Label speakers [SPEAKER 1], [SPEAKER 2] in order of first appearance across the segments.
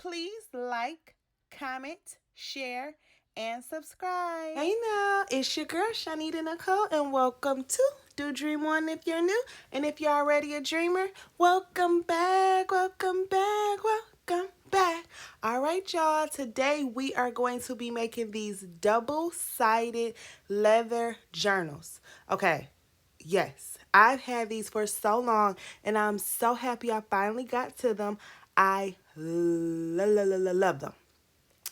[SPEAKER 1] please like, comment, share, and subscribe. Hey now, it's your girl ChonitaNicole, and welcome to Do Dream On if you're new. And if you're already a dreamer, welcome back, welcome back, welcome back. All right, y'all, today we are going to be making these double-sided leather journals. Okay, yes, I've had these for so long, and I'm so happy I finally got to them. I love them.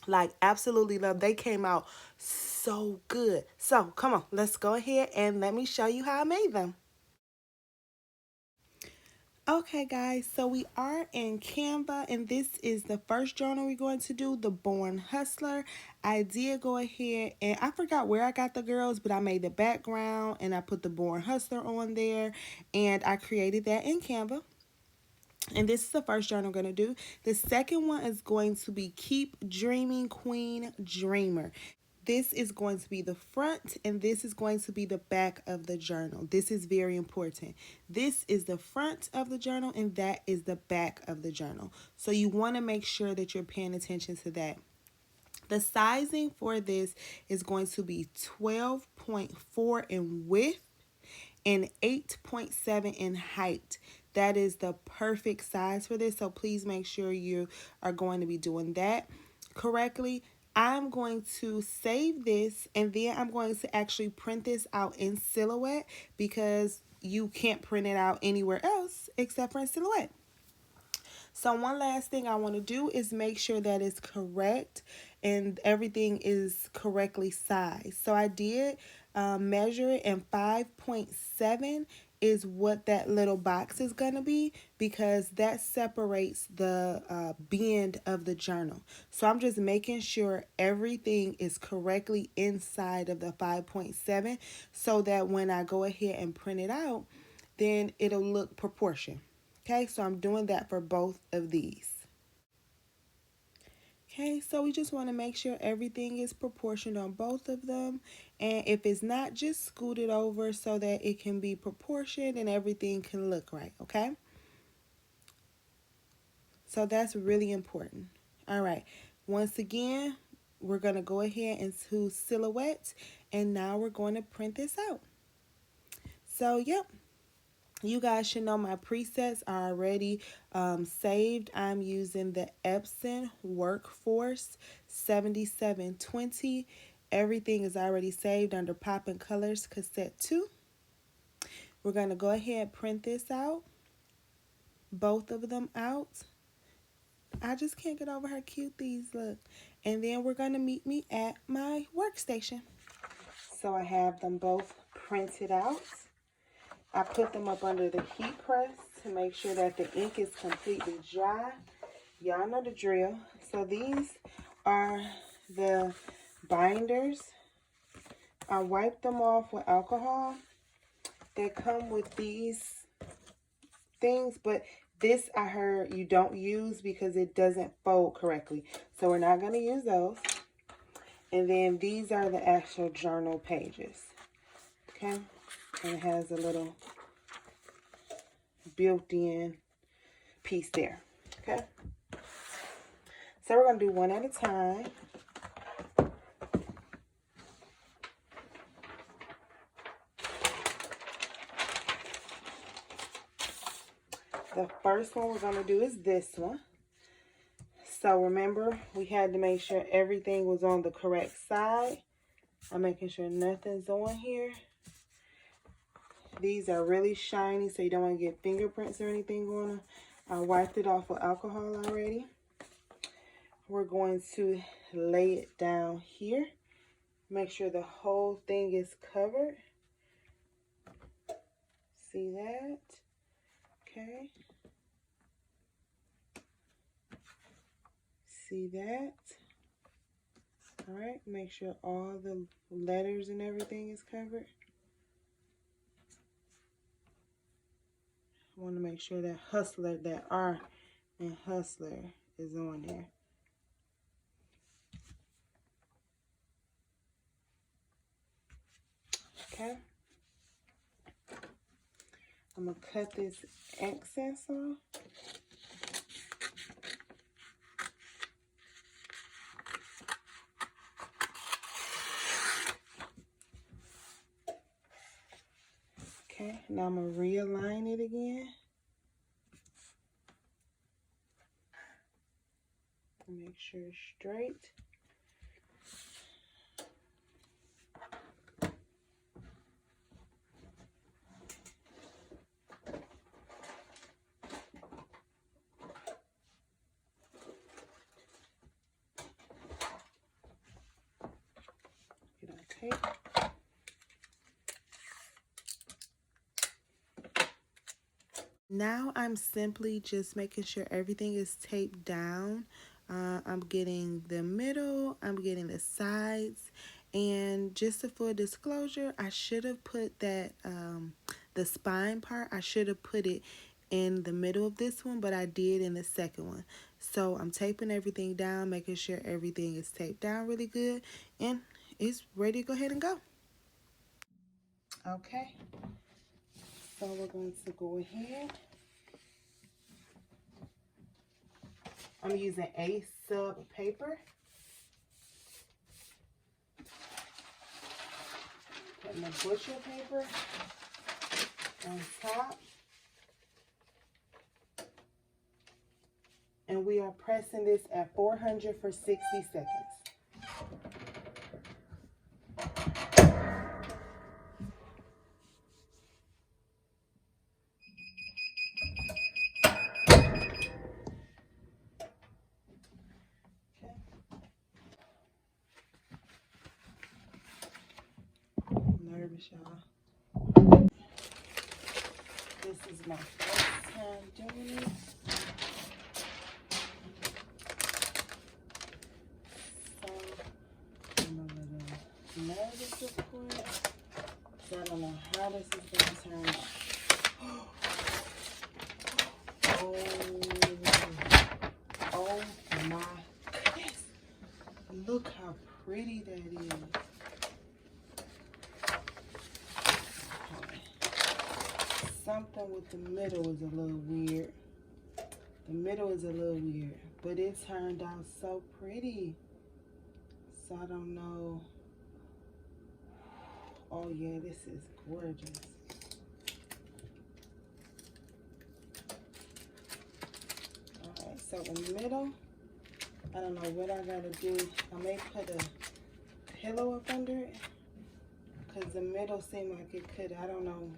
[SPEAKER 1] Like, absolutely love. They came out so good. So, come on, let's go ahead and let me show you how I made them. Okay, guys, so we are in Canva, and this is the first journal we're going to do, the Born Hustler. I did go ahead, and I forgot where I got the girls, but I made the background, and I put the Born Hustler on there, and I created that in Canva. And this is the first journal I'm going to do. The second one is going to be Keep Dreaming Queen Dreamer. This is going to be the front, and this is going to be the back of the journal. This is very important. This is the front of the journal, and that is the back of the journal. So you want to make sure that you're paying attention to that. The sizing for this is going to be 12.4 in width and 8.7 in height. That is the perfect size for this, so please make sure you are going to be doing that correctly. I'm going to save this, and then I'm going to actually print this out in Silhouette because you can't print it out anywhere else except for in Silhouette. So one last thing I want to do is make sure that it's correct and everything is correctly sized. So I did measure it, and 5.7 is what that little box is going to be, because that separates the bend of the journal. So I'm just making sure everything is correctly inside of the 5.7 so that when I go ahead and print it out, then it'll look proportioned. Okay, so I'm doing that for both of these. Okay, so we just want to make sure everything is proportioned on both of them. And if it's not, just scoot it over so that it can be proportioned and everything can look right, okay? So that's really important. All right, once again, we're going to go ahead into Silhouette, and now we're going to print this out. So, yep. You guys should know my presets are already saved. I'm using the Epson Workforce 7720. Everything is already saved under Poppin' Colors Cassette 2. We're going to go ahead and print this out. Both of them out. I just can't get over how cute these look. And then we're going to meet me at my workstation. So I have them both printed out. I put them up under the heat press to make sure that the ink is completely dry. Y'all know the drill. So these are the binders. I wiped them off with alcohol. They come with these things, but this I heard you don't use because it doesn't fold correctly. So we're not going to use those. And then these are the actual journal pages. Okay? And it has a little built-in piece there. Okay, so we're going to do one at a time. The first one we're going to do is this one. So remember, we had to make sure everything was on the correct side. I'm making sure nothing's on here. These are really shiny, so you don't want to get fingerprints or anything on them. I wiped it off with alcohol already. We're going to lay it down here. Make sure the whole thing is covered. See that? Okay. See that? All right, make sure all the letters and everything is covered. I want to make sure that Hustler, that R in Hustler is on there. Okay. I'm going to cut this excess off. Okay, now I'm going to realign it again. Make sure it's straight. Okay. Now I'm simply just making sure everything is taped down. I'm getting the middle, I'm getting the sides, and just a full disclosure, I should have put that, the spine part, I should have put it in the middle of this one, but I did in the second one. So I'm taping everything down, making sure everything is taped down really good, and it's ready to go ahead and go. Okay, so we're going to go ahead. I'm using a sub paper. Putting the butcher paper on top. And we are pressing this at 400 for 60 seconds. Nervous, y'all. This is my first time doing it. So I'm a little nervous, of course. So I don't know how this is going to turn out. Oh my goodness. Look how pretty that is. Something with the middle is a little weird. The middle is a little weird, but it turned out so pretty. So I don't know. Oh yeah, this is gorgeous. Alright, so in the middle, I don't know what I gotta do. I may put a pillow up under it, because the middle seemed like it could, I don't know.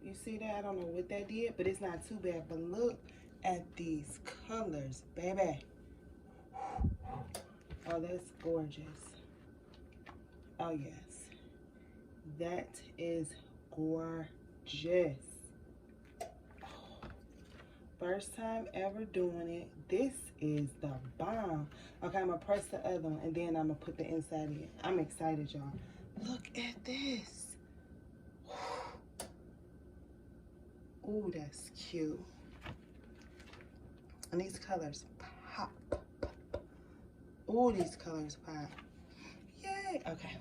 [SPEAKER 1] You see that? I don't know what that did, but it's not too bad. But look at these colors, baby. Oh, that's gorgeous. Oh, yes. That is gorgeous. First time ever doing it. This is the bomb. Okay, I'm going to press the other one, and then I'm going to put the inside in. I'm excited, y'all. Look at this. Ooh, that's cute. And these colors pop. Ooh, these colors pop. Yay. Okay.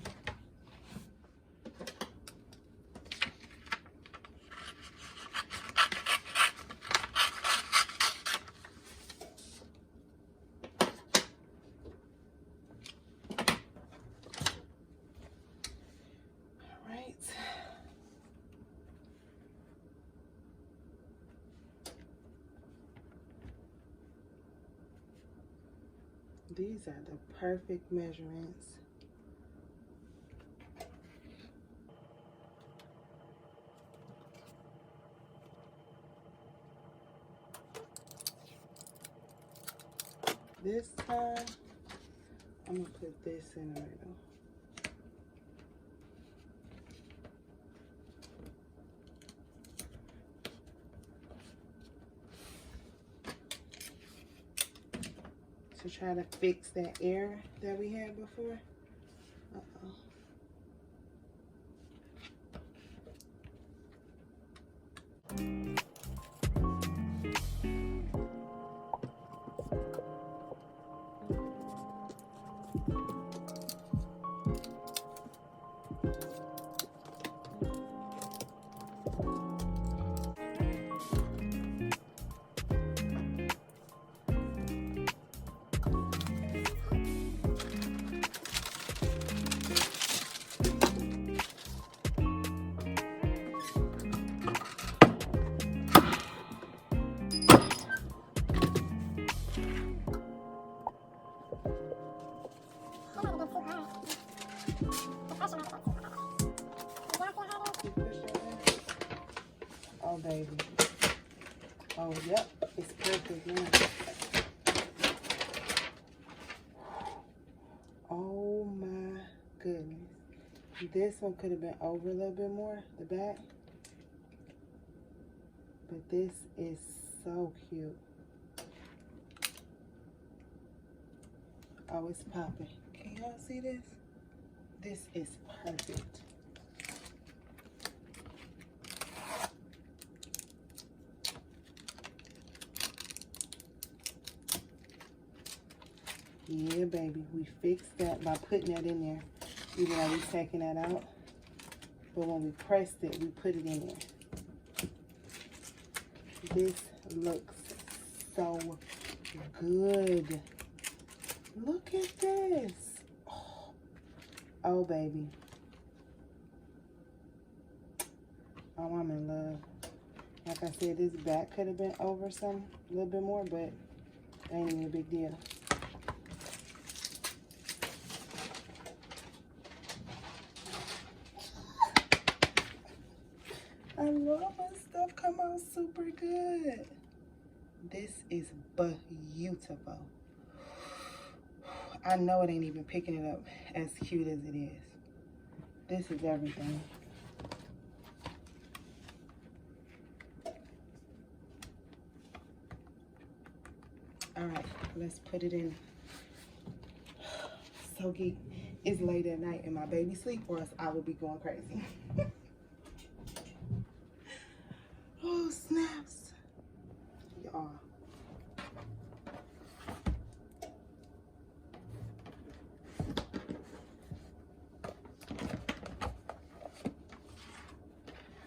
[SPEAKER 1] All right. These are the perfect measurements. This time, I'm gonna put this in the middle. To try to fix that error that we had before. Uh-oh. baby. Oh, yep. It's perfect now. Oh, my goodness. This one could have been over a little bit more, the back. But this is so cute. Oh, it's popping. Can y'all see this? This is perfect. Yeah, baby, we fixed that by putting that in there. Even though we taking that out. But when we pressed it, we put it in there. This looks so good. Look at this. Oh, baby. Oh, I'm in love. Like I said, this back could have been over some, a little bit more, but ain't even a big deal. I love when stuff come out super good. This is beautiful. I know it ain't even picking it up as cute as it is. This is everything. All right, let's put it in. So geek, it's late at night and my baby sleep, or else I will be going crazy. Oh, snaps. Y'all.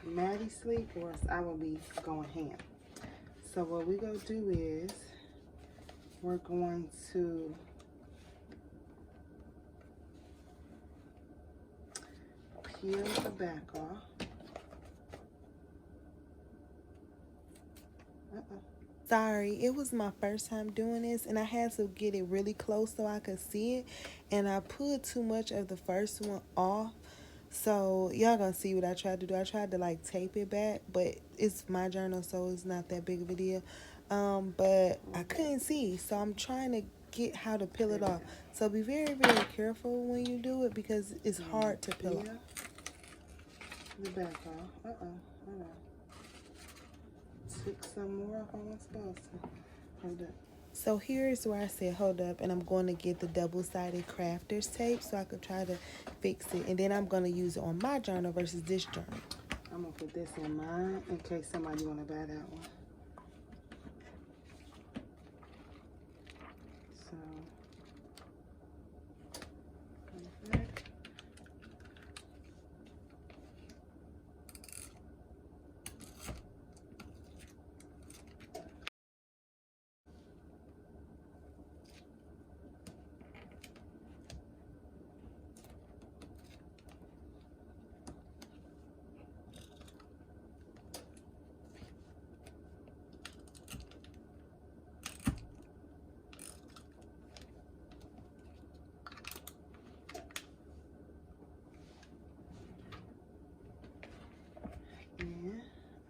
[SPEAKER 1] Maddie sleep, or else I will be going ham. So what we're going to do is we're going to peel the back off. Sorry, it was my first time doing this and I had to get it really close so I could see it, and I put too much of the first one off. So y'all gonna see what I tried to do. I tried to like tape it back, but it's my journal, so it's not that big of a deal. But I couldn't see, so I'm trying to get how to peel it off. So be very, very careful when you do it because it's hard to peel off. The back off. Hold on. Took some more off I was supposed to. Hold up. So here's where I said hold up, and I'm going to get the double-sided crafter's tape so I could try to fix it, and then I'm going to use it on my journal versus this journal. I'm going to put this in mine in case somebody want to buy that one. So, perfect. And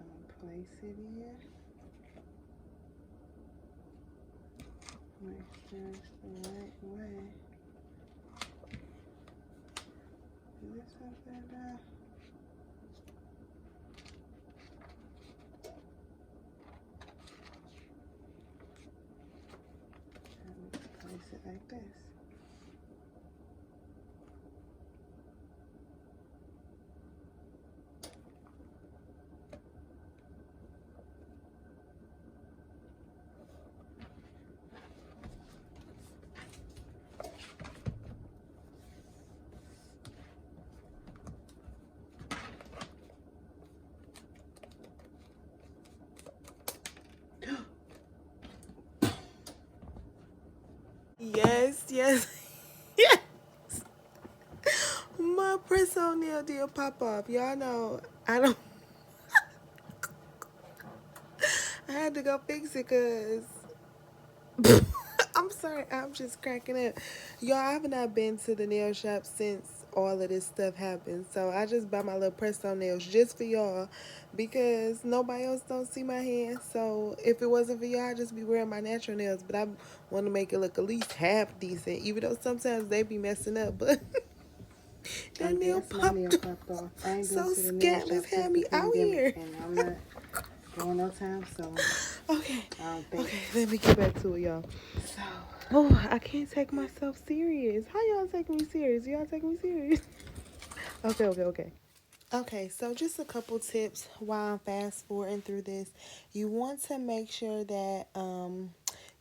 [SPEAKER 1] I'm going to place it in. Make sure it's the right way. Is this something down? Place it like this. Yes, yes, yes. My press-on nail did pop off. Y'all know I don't. I had to go fix it because I'm sorry. I'm just cracking up. Y'all, I have not been to the nail shop since all of this stuff happens. So I just buy my little press-on nails just for y'all because nobody else don't see my hands. So if it wasn't for y'all, I'd just be wearing my natural nails. But I want to make it look at least half decent, even though sometimes they be messing up. But
[SPEAKER 2] I
[SPEAKER 1] that nail
[SPEAKER 2] guess my nail
[SPEAKER 1] popped
[SPEAKER 2] popped off. I ain't been
[SPEAKER 1] so
[SPEAKER 2] to the nail
[SPEAKER 1] scandalous,
[SPEAKER 2] shop since
[SPEAKER 1] had
[SPEAKER 2] the
[SPEAKER 1] me out
[SPEAKER 2] pandemic,
[SPEAKER 1] here.
[SPEAKER 2] and I'm not going no time soon.
[SPEAKER 1] Okay,
[SPEAKER 2] I don't think.
[SPEAKER 1] okay, let me get back to it, y'all.
[SPEAKER 2] So,
[SPEAKER 1] Oh, I can't take myself serious. How y'all take me serious? Y'all take me serious? Okay, okay, okay. Okay, so just a couple tips while I'm fast forwarding through this. You want to make sure that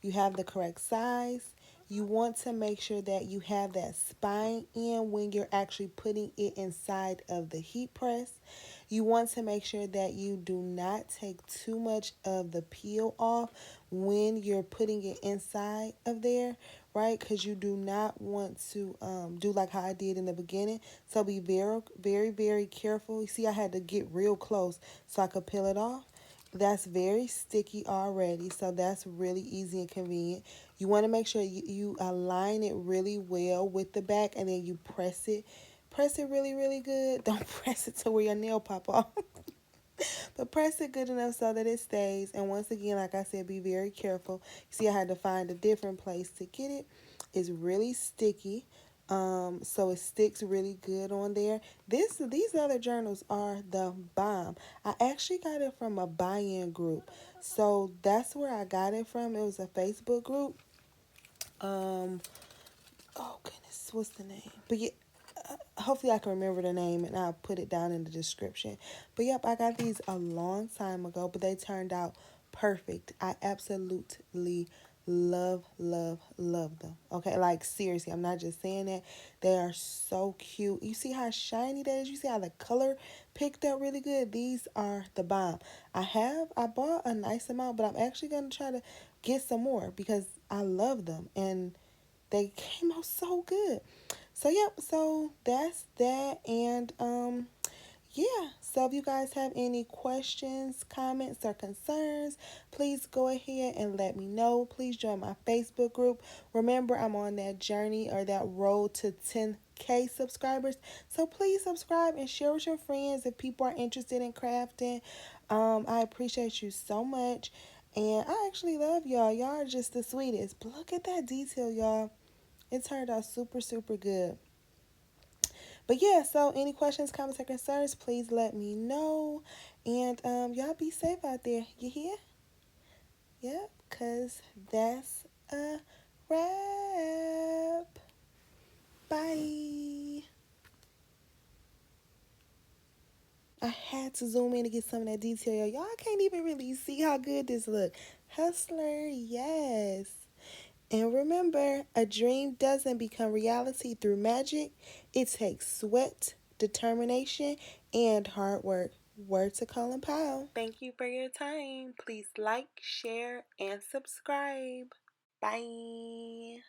[SPEAKER 1] you have the correct size. You want to make sure that you have that spine in when you're actually putting it inside of the heat press. You want to make sure that you do not take too much of the peel off when you're putting it inside of there, right? Because you do not want to do like how I did in the beginning. So be very, very, very careful. You see, I had to get real close so I could peel it off. That's very sticky already, so that's really easy and convenient. You want to make sure you align it really well with the back, and then you press it. Press it really, really good. Don't press it to where your nail pop off. But press it good enough so that it stays. And once again, like I said, be very careful. See, I had to find a different place to get it. It's really sticky. So it sticks really good on there. These other journals are the bomb. I actually got it from a buy-in group. So that's where I got it from. It was a Facebook group. Um, oh goodness, what's the name? But yeah, hopefully I can remember the name and I'll put it down in the description. But yep, I got these a long time ago, but they turned out perfect. I absolutely love, love, love them. Okay, like seriously, I'm not just saying that. They are so cute. You see how shiny that is? You see how the color picked up really good? These are the bomb. I bought a nice amount, but I'm actually gonna try to get some more because I love them and they came out so good. So yep, so that's that. And yeah, so if you guys have any questions, comments, or concerns, please go ahead and let me know. Please join my Facebook group. Remember, I'm on that journey or that road to 10K subscribers. So please subscribe and share with your friends if people are interested in crafting. I appreciate you so much. And I actually love y'all. Y'all are just the sweetest. But look at that detail, y'all. It turned out super, super good. But yeah, so any questions, comments, or concerns, please let me know. And y'all be safe out there. You hear? Yep, because that's a wrap. Bye. I had to zoom in to get some of that detail. Y'all can't even really see how good this look. Hustler, yes. And remember, a dream doesn't become reality through magic. It takes sweat, determination, and hard work. Word to Colin Powell. Thank you for your time. Please like, share, and subscribe. Bye.